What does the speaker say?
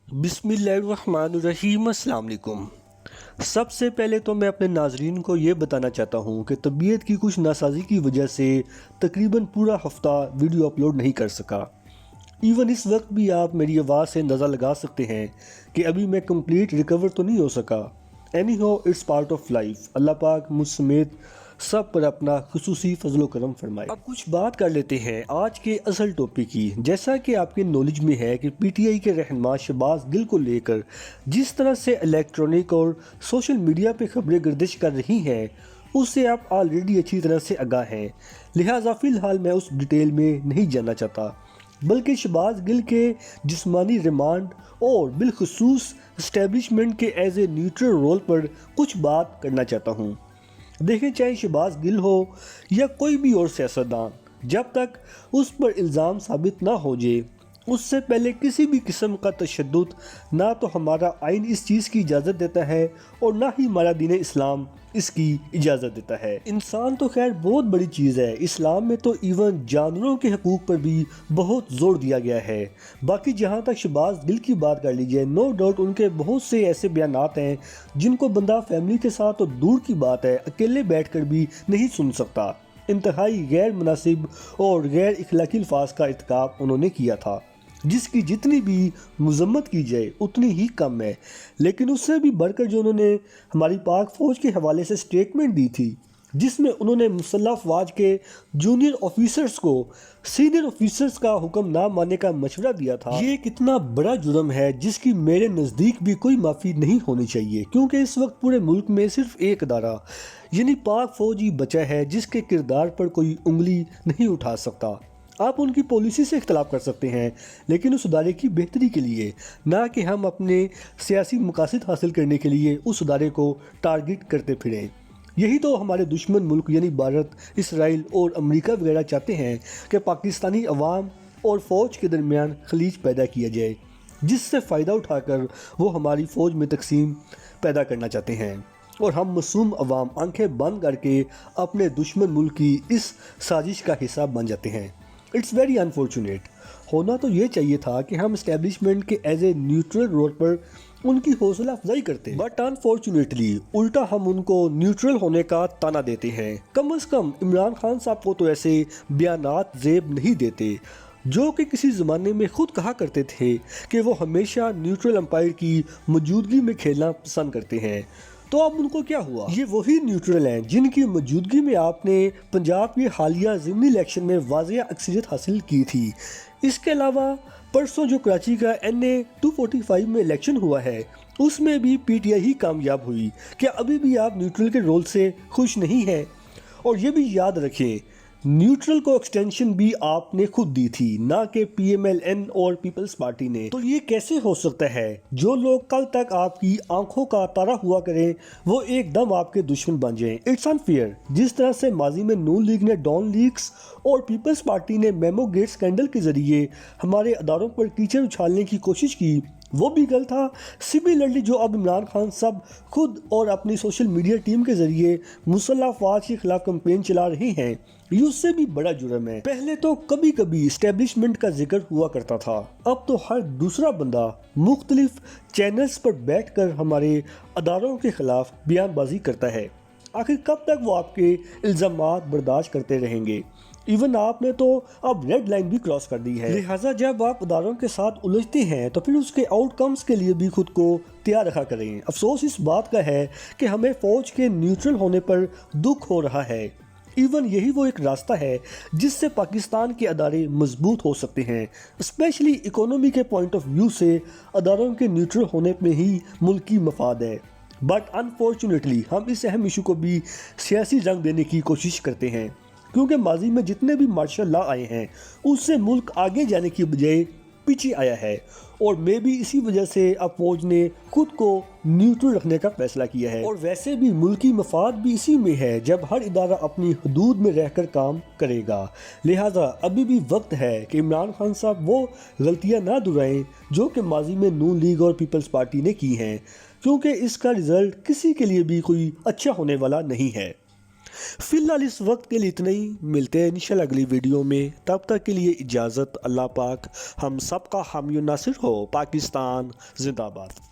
बिस्मिल्लाहिर्रहमानिर्रहीम। अस्सलाम वालेकुम। सबसे पहले तो मैं अपने नाजरीन को ये बताना चाहता हूँ कि तबीयत की कुछ नासाजी की वजह से तकरीबन पूरा हफ्ता वीडियो अपलोड नहीं कर सका। इवन इस वक्त भी आप मेरी आवाज़ से अंदाज़ा लगा सकते हैं कि अभी मैं कंप्लीट रिकवर तो नहीं हो सका। एनी हो, इट्स पार्ट ऑफ लाइफ। अल्लाह पाक मुझ समेत सब पर अपना खुसूसी फजलो करम फरमाए। अब कुछ बात कर लेते हैं आज के असल टॉपिक की। जैसा कि आपके नॉलेज में है कि पीटीआई के रहनुमा शहबाज गिल को लेकर जिस तरह से इलेक्ट्रॉनिक और सोशल मीडिया पे खबरें गर्दिश कर रही हैं, उससे आप ऑलरेडी अच्छी तरह से आगाह हैं। लिहाजा फ़िलहाल मैं उस डिटेल में नहीं जानना चाहता, बल्कि शहबाज गिल के जिस्मानी रिमांड और बिलखसूस इस्टेब्लिशमेंट के एज ए न्यूट्रल रोल पर कुछ बात करना चाहता हूँ। देखें, चाहे शहबाज गिल हो या कोई भी और सियासतदान, जब तक उस पर इल्ज़ाम साबित ना हो जाए, उससे पहले किसी भी किस्म का तशद्दुद ना तो हमारा आइन इस चीज़ की इजाज़त देता है और ना ही हमारा दीन इस्लाम इसकी इजाज़त देता है। इंसान तो खैर बहुत बड़ी चीज़ है, इस्लाम में तो इवन जानवरों के हकूक़ पर भी बहुत ज़ोर दिया गया है। बाकी जहाँ तक शहबाज गिल की बात कर लीजिए, नो डाउट उनके बहुत से ऐसे बयानात हैं जिनको बंदा फैमिली के साथ तो दूर की बात है अकेले बैठ कर भी नहीं सुन सकता। इंतहाई गैर मुनासिब और गैर इखलाकी अल्फाज का इर्तिकाब उन्होंने किया था, जिसकी जितनी भी मजम्मत की जाए उतनी ही कम है। लेकिन उससे भी बढ़कर जो उन्होंने हमारी पाक फ़ौज के हवाले से स्टेटमेंट दी थी, जिसमें उन्होंने मुसल्लह अफवाज के जूनियर ऑफिसर्स को सीनियर ऑफिसर्स का हुक्म ना मानने का मशवरा दिया था, ये कितना बड़ा जुर्म है जिसकी मेरे नज़दीक भी कोई माफ़ी नहीं होनी चाहिए। क्योंकि इस वक्त पूरे मुल्क में सिर्फ एक अदारा यानी पाक फ़ौज ही बचा है जिसके किरदार पर कोई उंगली नहीं उठा सकता। आप उनकी पॉलिसी से इख्तलाफ कर सकते हैं, लेकिन उस अदारे की बेहतरी के लिए, ना कि हम अपने सियासी मकासद हासिल करने के लिए उस अदारे को टारगेट करते फिरें। यही तो हमारे दुश्मन मुल्क यानी भारत, इसराइल और अमेरिका वगैरह चाहते हैं कि पाकिस्तानी अवाम और फ़ौज के दरमियान खलीज पैदा किया जाए, जिससे फ़ायदा उठाकर वो हमारी फ़ौज में तकसीम पैदा करना चाहते हैं और हम मासूम अवाम आंखें बंद करके अपने दुश्मन मुल्क की इस साजिश का हिस्सा बन जाते हैं। It's very unfortunate. होना तो ये चाहिए था कि हम इस्टेब्लिशमेंट के एज ए न्यूट्रल रोल पर उनकी हौसला अफजाई करते, बट अनफॉर्चुनेटली उल्टा हम उनको न्यूट्रल होने का ताना देते हैं। कम अज़ कम इमरान खान साहब को तो ऐसे बयानात ज़ेब नहीं देते, जो कि किसी ज़माने में खुद कहा करते थे कि वो हमेशा न्यूट्रल अंपायर की मौजूदगी में खेलना पसंद करते हैं। तो अब उनको क्या हुआ? ये वही न्यूट्रल हैं जिनकी मौजूदगी में आपने पंजाब के हालिया ज़िमनी इलेक्शन में वाज़िया अक्सरियत हासिल की थी। इसके अलावा परसों जो कराची का NA 245 में इलेक्शन हुआ है, उसमें भी PTI ही कामयाब हुई। क्या अभी भी आप न्यूट्रल के रोल से खुश नहीं हैं? और ये भी याद रखें, न्यूट्रल को एक्सटेंशन भी आपने खुद दी थी, ना कि PMLN और पीपल्स पार्टी ने। तो ये कैसे हो सकता है जो लोग कल तक आपकी आंखों का तारा हुआ करें वो एकदम आपके दुश्मन बन जाएं? It's unfair. जिस तरह से माजी में नून लीग ने डॉन लीक्स और पीपल्स पार्टी ने मेमो गेट स्कैंडल के जरिए हमारे अदारों पर कीचड़ उछालने की कोशिश की, वो भी गलत था। सिमिलरली जो अब इमरान खान साहब खुद और अपनी सोशल मीडिया टीम के जरिए मुसल्लह अफवाज के खिलाफ कैंपेन चला रहे हैं, ये उससे भी बड़ा जुर्म है। पहले तो कभी कभी इस्टेब्लिशमेंट का जिक्र हुआ करता था, अब तो हर दूसरा बंदा मुख्तलिफ चैनल्स पर बैठकर हमारे अदारों के खिलाफ बयानबाजी करता है। आखिर कब तक वो आपके इल्ज़ामात बर्दाश्त करते रहेंगे? इवन आपने तो अब रेड लाइन भी क्रॉस कर दी है। लिहाजा जब आप अदारों के साथ उलझते हैं तो फिर उसके आउटकम्स के लिए भी खुद को तैयार रखा करें। अफसोस इस बात का है कि हमें फ़ौज के न्यूट्रल होने पर दुख हो रहा है। इवन यही वो एक रास्ता है जिससे पाकिस्तान के अदारे मजबूत हो सकते हैं। स्पेशली इकोनॉमी के पॉइंट ऑफ व्यू से अदारों के न्यूट्रल होने में ही मुल्की मफाद है। बट अनफॉर्चुनेटली हम इस अहम इशू को भी सियासी रंग देने की कोशिश करते हैं, क्योंकि माजी में जितने भी मार्शल लॉ आए हैं उससे मुल्क आगे जाने की बजाय पीछे आया है, और मे भी इसी वजह से अब फौज ने खुद को न्यूट्रल रखने का फैसला किया है। और वैसे भी मुल्की मफाद भी इसी में है जब हर इदारा अपनी हदूद में रहकर काम करेगा। लिहाजा अभी भी वक्त है कि इमरान खान साहब वो गलतियां ना दोहराएं जो कि माजी में नून लीग और पीपल्स पार्टी ने की हैं, क्योंकि इसका रिजल्ट किसी के लिए भी कोई अच्छा होने वाला नहीं है। فی الحال اس وقت کے لیے اتنا ہی، ملتے ہیں انشاءاللہ اگلی ویڈیو میں، تب تک کے لیے اجازت، اللہ پاک ہم سب کا حامی و ناصر ہو۔ پاکستان زندہ باد۔